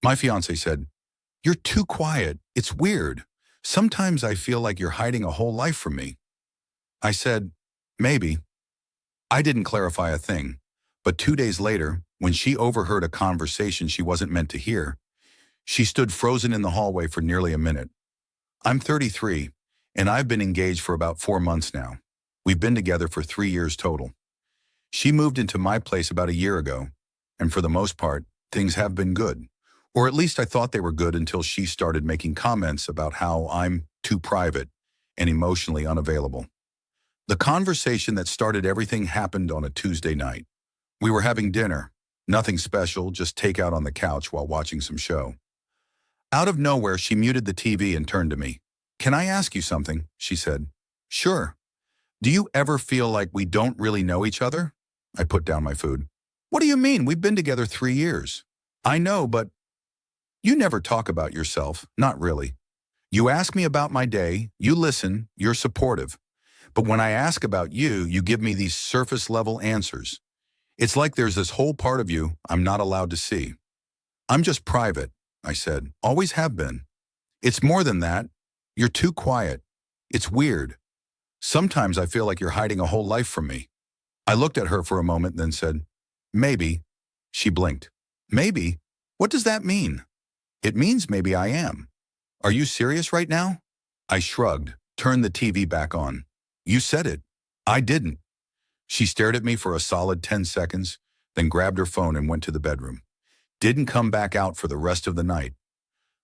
My fiance said, "You're too quiet. It's weird. Sometimes I feel like you're hiding a whole life from me." I said, "Maybe." I didn't clarify a thing. But 2 days later, when she overheard a conversation she wasn't meant to hear, she stood frozen in the hallway for nearly a minute. I'm 33, and I've been engaged for about 4 months now. We've been together for 3 years total. She moved into my place about a year ago, and for the most part, things have been good. Or at least I thought they were good until she started making comments about how I'm too private and emotionally unavailable. The conversation that started everything happened on a Tuesday night. We were having dinner, nothing special, just takeout on the couch while watching some show. Out of nowhere, she muted the TV and turned to me. "Can I ask you something?" she said. "Sure." "Do you ever feel like we don't really know each other?" I put down my food. "What do you mean? We've been together 3 years." "I know, but you never talk about yourself, not really. You ask me about my day, you listen, you're supportive. But when I ask about you, you give me these surface-level answers. It's like there's this whole part of you I'm not allowed to see." "I'm just private," I said. "Always have been." "It's more than that. You're too quiet. It's weird. Sometimes I feel like you're hiding a whole life from me." I looked at her for a moment, then said, "Maybe." She blinked. "Maybe? What does that mean?" "It means maybe I am." "Are you serious right now?" I shrugged, turned the TV back on. "You said it." "I didn't." She stared at me for a solid 10 seconds, then grabbed her phone and went to the bedroom. Didn't come back out for the rest of the night.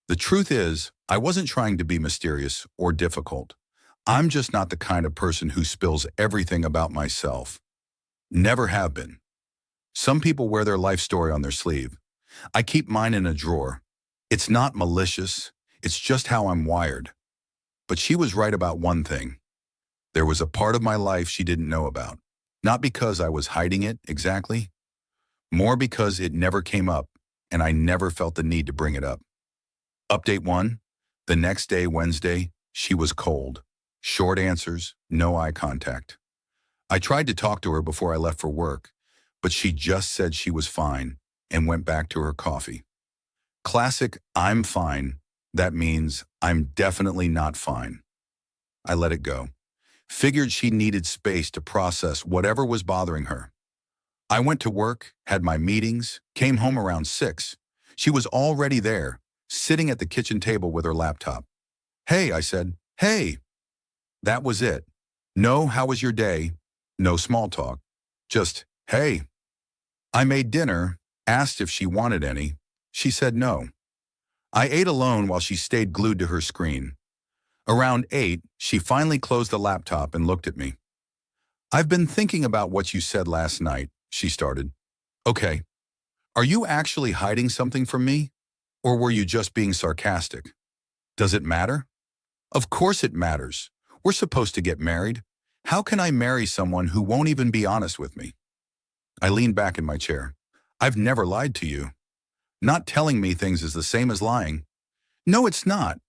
The truth is, I wasn't trying to be mysterious or difficult. I'm just not the kind of person who spills everything about myself. Never have been. Some people wear their life story on their sleeve. I keep mine in a drawer. It's not malicious. It's just how I'm wired. But she was right about one thing. There was a part of my life she didn't know about. Not because I was hiding it exactly, more because it never came up and I never felt the need to bring it up. Update 1. The next day, Wednesday, she was cold. Short answers, no eye contact. I tried to talk to her before I left for work, but she just said she was fine and went back to her coffee. Classic, "I'm fine." That means I'm definitely not fine. I let it go. Figured she needed space to process whatever was bothering her. I went to work, had my meetings, came home around 6. She was already there, sitting at the kitchen table with her laptop. "Hey," I said. "Hey." That was it. No, "How was your day?" No small talk. Just, "Hey." I made dinner, asked if she wanted any. She said no. I ate alone while she stayed glued to her screen. Around 8, she finally closed the laptop and looked at me. "I've been thinking about what you said last night," she started. "Okay. Are you actually hiding something from me? Or were you just being sarcastic? Does it matter?" "Of course it matters. We're supposed to get married. How can I marry someone who won't even be honest with me?" I leaned back in my chair. "I've never lied to you. Not telling me things is the same as lying." "No, it's not.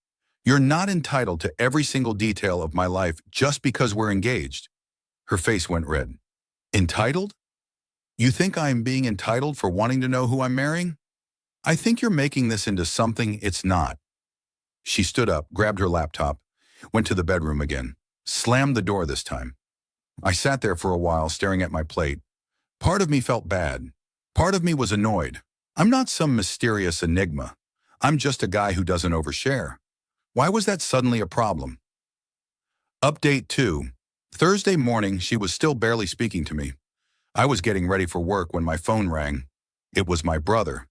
You're not entitled to every single detail of my life just because we're engaged." Her face went red. "Entitled? You think I'm being entitled for wanting to know who I'm marrying? I think you're making this into something it's not." She stood up, grabbed her laptop, went to the bedroom again, slammed the door this time. I sat there for a while staring at my plate. Part of me felt bad. Part of me was annoyed. I'm not some mysterious enigma. I'm just a guy who doesn't overshare. Why was that suddenly a problem? Update 2. Thursday morning, she was still barely speaking to me. I was getting ready for work when my phone rang. It was my brother.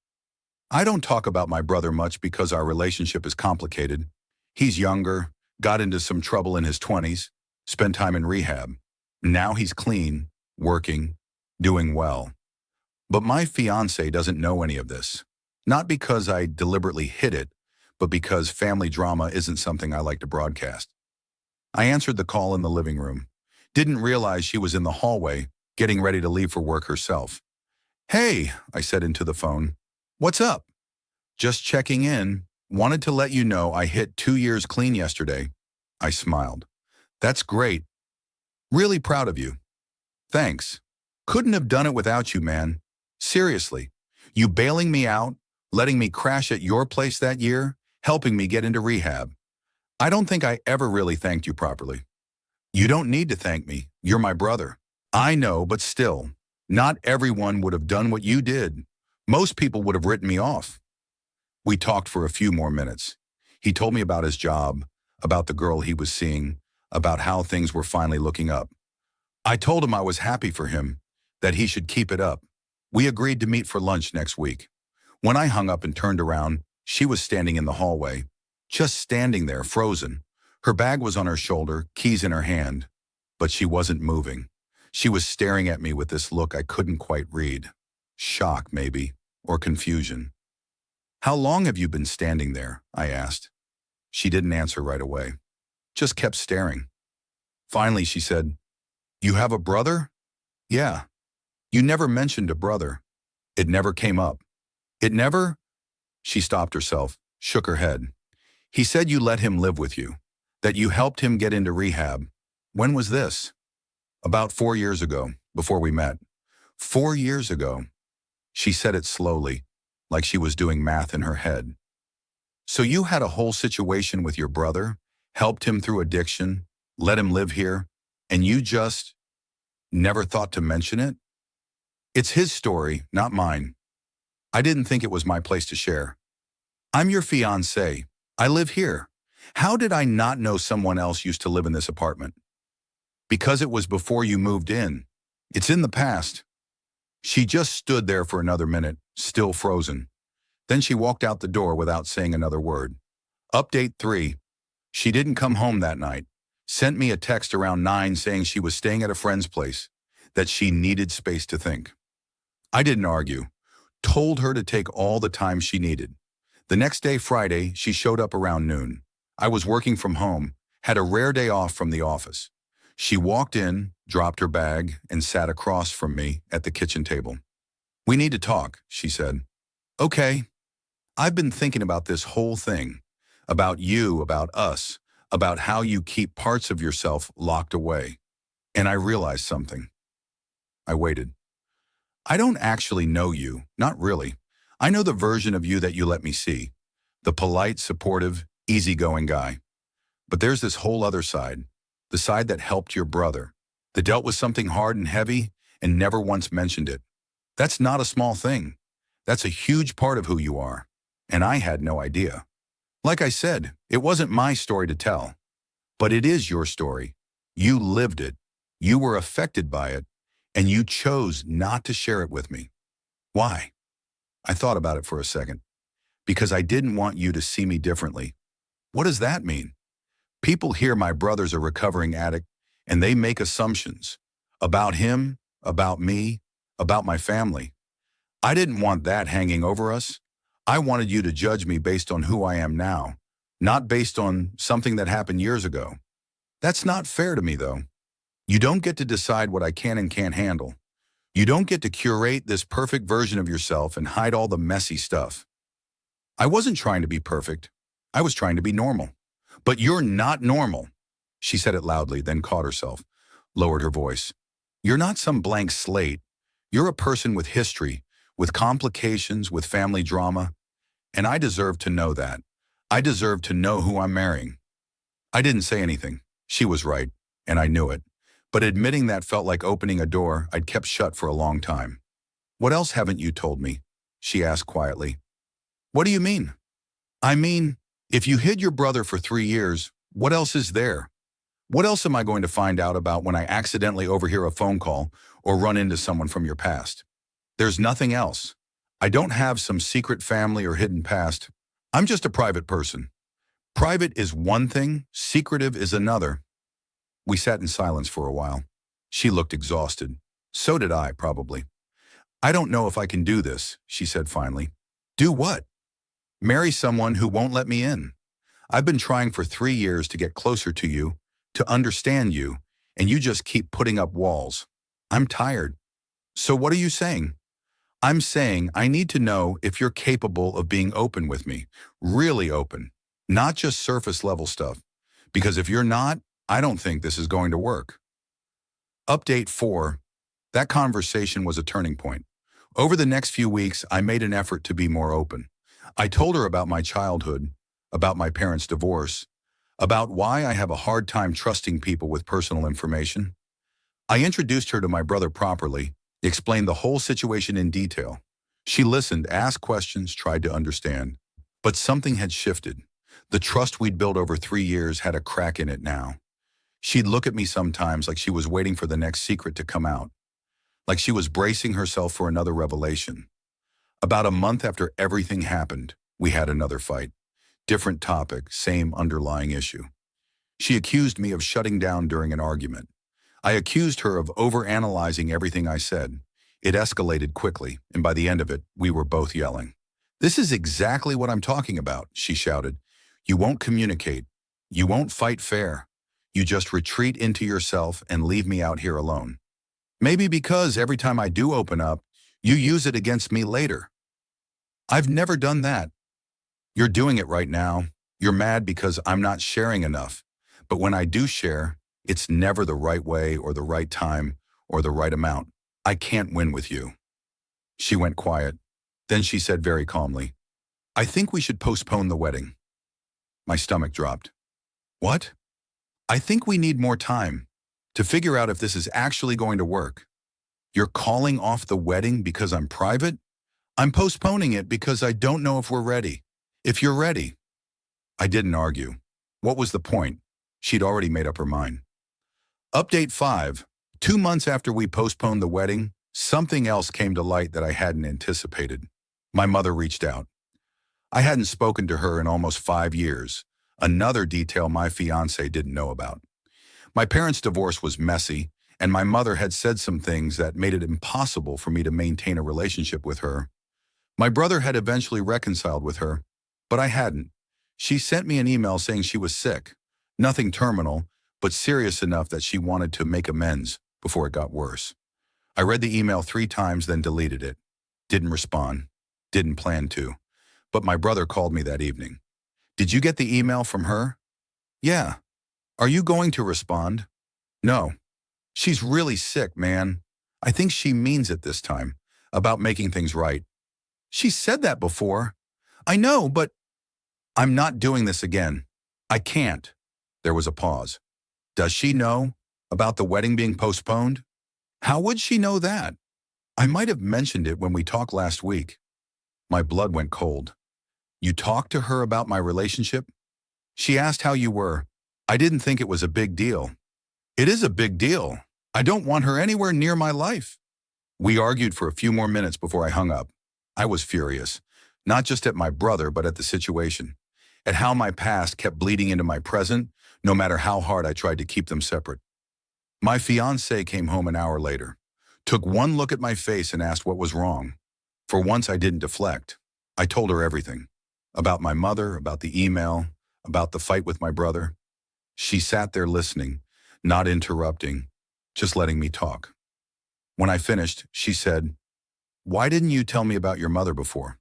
I don't talk about my brother much because our relationship is complicated. He's younger, got into some trouble in his 20s, spent time in rehab. Now he's clean, working, doing well. But my fiancée doesn't know any of this. Not because I deliberately hid it, but because family drama isn't something I like to broadcast. I answered the call in the living room. Didn't realize she was in the hallway, getting ready to leave for work herself. "Hey," I said into the phone. "What's up?" "Just checking in. Wanted to let you know I hit 2 years clean yesterday." I smiled. "That's great. Really proud of you." "Thanks. Couldn't have done it without you, man. Seriously. You bailing me out, letting me crash at your place that year, helping me get into rehab. I don't think I ever really thanked you properly. You don't need to thank me. You're my brother. I know, but still, not everyone would have done what you did. Most people would have written me off. We talked for a few more minutes. He told me about his job, about the girl he was seeing, about how things were finally looking up. I told him I was happy for him, that he should keep it up. We agreed to meet for lunch next week. When I hung up and turned around, she was standing in the hallway, just standing there, frozen. Her bag was on her shoulder, keys in her hand, but she wasn't moving. She was staring at me with this look I couldn't quite read. Shock, maybe, or confusion. How long have you been standing there? I asked. She didn't answer right away, just kept staring. Finally, she said, "You have a brother?" "Yeah." "You never mentioned a brother. It never came up." "It never?" She stopped herself, shook her head. "He said you let him live with you, that you helped him get into rehab. When was this?" "About 4 years ago, before we met." 4 years ago. She said it slowly, like she was doing math in her head. "So you had a whole situation with your brother, helped him through addiction, let him live here, and you just never thought to mention it?" "It's his story, not mine. I didn't think it was my place to share. I'm your fiancé. I live here. How did I not know someone else used to live in this apartment?" "Because it was before you moved in. It's in the past." She just stood there for another minute, still frozen. Then she walked out the door without saying another word. Update 3. She didn't come home that night. Sent me a text around 9 saying she was staying at a friend's place, that she needed space to think. I didn't argue. Told her to take all the time she needed. The next day, Friday, she showed up around noon. I was working from home, had a rare day off from the office. She walked in, dropped her bag, and sat across from me at the kitchen table. "We need to talk," she said. "Okay. I've been thinking about this whole thing. About you, about us, about how you keep parts of yourself locked away. And I realized something." I waited. "I don't actually know you, not really. I know the version of you that you let me see. The polite, supportive, easygoing guy. But there's this whole other side. The side that helped your brother. That dealt with something hard and heavy and never once mentioned it. That's not a small thing. That's a huge part of who you are. And I had no idea. Like I said, it wasn't my story to tell. But it is your story. You lived it. You were affected by it. And you chose not to share it with me. Why?" I thought about it for a second. "Because I didn't want you to see me differently." "What does that mean?" "People hear my brother's a recovering addict, and they make assumptions. About him, about me, about my family. I didn't want that hanging over us. I wanted you to judge me based on who I am now, not based on something that happened years ago. That's not fair to me, though. You don't get to decide what I can and can't handle. You don't get to curate this perfect version of yourself and hide all the messy stuff. I wasn't trying to be perfect. I was trying to be normal. But you're not normal." She said it loudly, then caught herself, lowered her voice. "You're not some blank slate. You're a person with history, with complications, with family drama. And I deserve to know that. I deserve to know who I'm marrying." I didn't say anything. She was right, and I knew it. But admitting that felt like opening a door I'd kept shut for a long time. "What else haven't you told me?" she asked quietly. "What do you mean?" "I mean, if you hid your brother for 3 years, what else is there? What else am I going to find out about when I accidentally overhear a phone call or run into someone from your past? There's nothing else. I don't have some secret family or hidden past. I'm just a private person. Private is one thing, secretive is another." We sat in silence for a while. She looked exhausted. So did I, probably. "I don't know if I can do this," she said finally. "Do what?" "Marry someone who won't let me in. I've been trying for 3 years to get closer to you, to understand you, and you just keep putting up walls. I'm tired." "So what are you saying?" "I'm saying I need to know if you're capable of being open with me, really open, not just surface level stuff. Because if you're not, I don't think this is going to work." Update 4. That conversation was a turning point. Over the next few weeks, I made an effort to be more open. I told her about my childhood, about my parents' divorce, about why I have a hard time trusting people with personal information. I introduced her to my brother properly, explained the whole situation in detail. She listened, asked questions, tried to understand. But something had shifted. The trust we'd built over 3 years had a crack in it now. She'd look at me sometimes like she was waiting for the next secret to come out, like she was bracing herself for another revelation. About a month after everything happened, we had another fight. Different topic, same underlying issue. She accused me of shutting down during an argument. I accused her of overanalyzing everything I said. It escalated quickly, and by the end of it, we were both yelling. "This is exactly what I'm talking about," she shouted. "You won't communicate. You won't fight fair. You just retreat into yourself and leave me out here alone. Maybe because every time I do open up, you use it against me later. I've never done that. You're doing it right now. You're mad because I'm not sharing enough. But when I do share, it's never the right way or the right time or the right amount. I can't win with you." She went quiet. Then she said very calmly, "I think we should postpone the wedding." My stomach dropped. "What?" "I think we need more time to figure out if this is actually going to work. You're calling off the wedding because I'm private? I'm postponing it because I don't know if we're ready. If you're ready." I didn't argue. What was the point? She'd already made up her mind. Update 5. 2 months after we postponed the wedding, something else came to light that I hadn't anticipated. My mother reached out. I hadn't spoken to her in almost 5 years. Another detail my fiancé didn't know about. My parents' divorce was messy, and my mother had said some things that made it impossible for me to maintain a relationship with her. My brother had eventually reconciled with her, but I hadn't. She sent me an email saying she was sick. Nothing terminal, but serious enough that she wanted to make amends before it got worse. I read the email 3 times, then deleted it. Didn't respond. Didn't plan to. But my brother called me that evening. "Did you get the email from her?" "Yeah." "Are you going to respond?" "No. She's really sick, man. I think she means it this time, about making things right." "She said that before." "I know, but I'm not doing this again. I can't." There was a pause. "Does she know about the wedding being postponed?" "How would she know that?" "I might have mentioned it when we talked last week." My blood went cold. "You talked to her about my relationship?" "She asked how you were. I didn't think it was a big deal." "It is a big deal. I don't want her anywhere near my life." We argued for a few more minutes before I hung up. I was furious, not just at my brother, but at the situation, at how my past kept bleeding into my present, no matter how hard I tried to keep them separate. My fiancé came home an hour later, took one look at my face and asked what was wrong. For once, I didn't deflect. I told her everything. About my mother, about the email, about the fight with my brother. She sat there listening, not interrupting, just letting me talk. When I finished, she said, "Why didn't you tell me about your mother before?"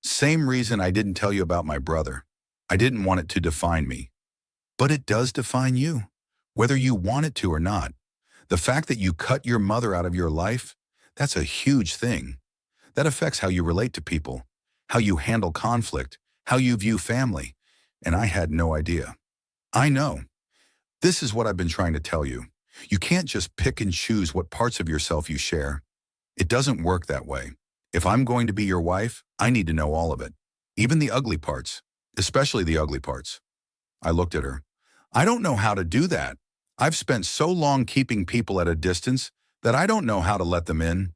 "Same reason I didn't tell you about my brother. I didn't want it to define me." "But it does define you, whether you want it to or not. The fact that you cut your mother out of your life, that's a huge thing. That affects how you relate to people, how you handle conflict, how you view family. And I had no idea." "I know. This is what I've been trying to tell you. You can't just pick and choose what parts of yourself you share. It doesn't work that way. If I'm going to be your wife, I need to know all of it, even the ugly parts, especially the ugly parts." I looked at her. "I don't know how to do that. I've spent so long keeping people at a distance that I don't know how to let them in."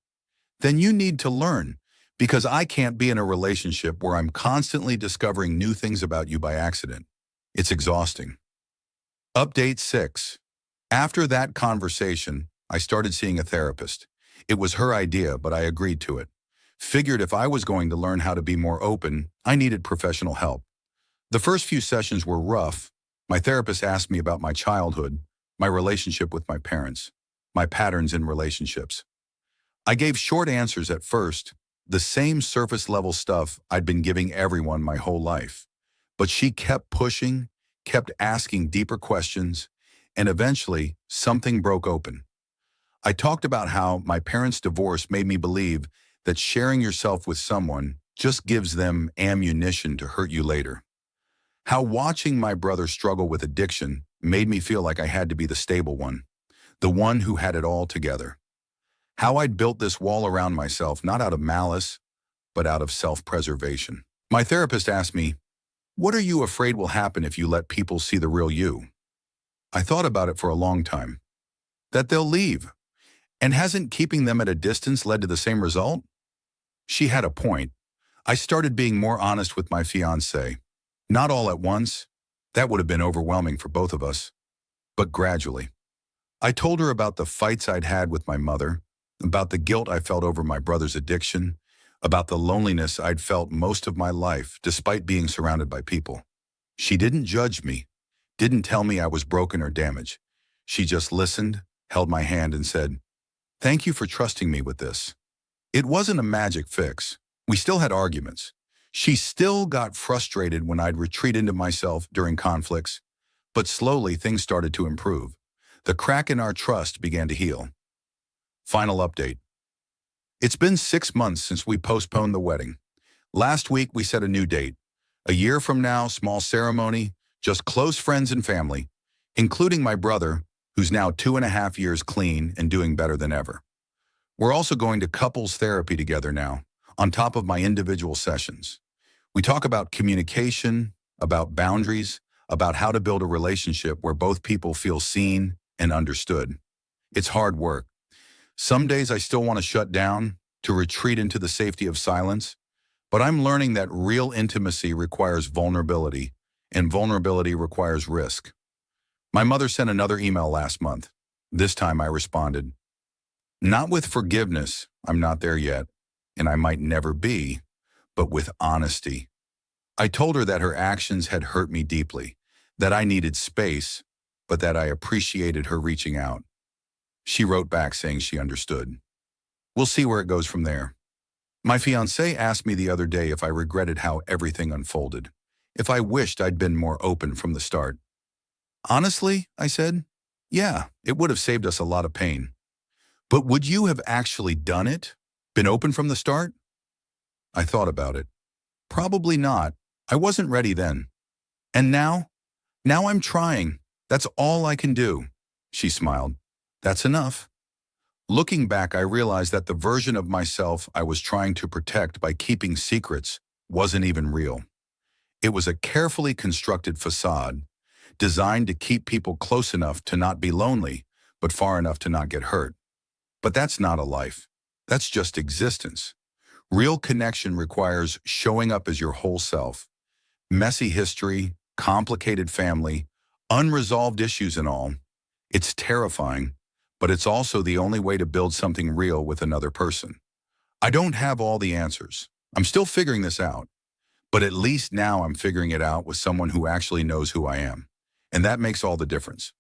"Then you need to learn, because I can't be in a relationship where I'm constantly discovering new things about you by accident. It's exhausting." Update 6. After that conversation, I started seeing a therapist. It was her idea, but I agreed to it. Figured if I was going to learn how to be more open, I needed professional help. The first few sessions were rough. My therapist asked me about my childhood, my relationship with my parents, my patterns in relationships. I gave short answers at first, the same surface-level stuff I'd been giving everyone my whole life. But she kept pushing, kept asking deeper questions, and eventually, something broke open. I talked about how my parents' divorce made me believe that sharing yourself with someone, just gives them ammunition to hurt you later. How watching my brother struggle with addiction made me feel like I had to be the stable one, the one who had it all together. How I'd built this wall around myself, not out of malice, but out of self-preservation. My therapist asked me, "What are you afraid will happen if you let people see the real you?" I thought about it for a long time. That they'll leave. And hasn't keeping them at a distance led to the same result? She had a point. I started being more honest with my fiancée. Not all at once. That would have been overwhelming for both of us. But gradually. I told her about the fights I'd had with my mother, about the guilt I felt over my brother's addiction, about the loneliness I'd felt most of my life despite being surrounded by people. She didn't judge me, didn't tell me I was broken or damaged. She just listened, held my hand and said, "Thank you for trusting me with this." It wasn't a magic fix. We still had arguments. She still got frustrated when I'd retreat into myself during conflicts, but slowly things started to improve. The crack in our trust began to heal. Final update. It's been 6 months since we postponed the wedding. Last week we set a new date. A year from now, small ceremony, just close friends and family, including my brother, who's now 2.5 years clean and doing better than ever. We're also going to couples therapy together now, on top of my individual sessions. We talk about communication, about boundaries, about how to build a relationship where both people feel seen and understood. It's hard work. Some days I still want to shut down, to retreat into the safety of silence, but I'm learning that real intimacy requires vulnerability, and vulnerability requires risk. My mother sent another email last month. This time I responded, not with forgiveness, I'm not there yet, and I might never be, but with honesty. I told her that her actions had hurt me deeply, that I needed space, but that I appreciated her reaching out. She wrote back saying she understood. We'll see where it goes from there. My fiancé asked me the other day if I regretted how everything unfolded, if I wished I'd been more open from the start. Honestly, I said, yeah, it would have saved us a lot of pain. But would you have actually done it? Been open from the start? I thought about it. Probably not. I wasn't ready then. And now? Now I'm trying. That's all I can do. She smiled. That's enough. Looking back, I realized that the version of myself I was trying to protect by keeping secrets wasn't even real. It was a carefully constructed facade, designed to keep people close enough to not be lonely, but far enough to not get hurt. But that's not a life. That's just existence. Real connection requires showing up as your whole self. Messy history, complicated family, unresolved issues and all. It's terrifying, but it's also the only way to build something real with another person. I don't have all the answers. I'm still figuring this out. But at least now I'm figuring it out with someone who actually knows who I am. And that makes all the difference.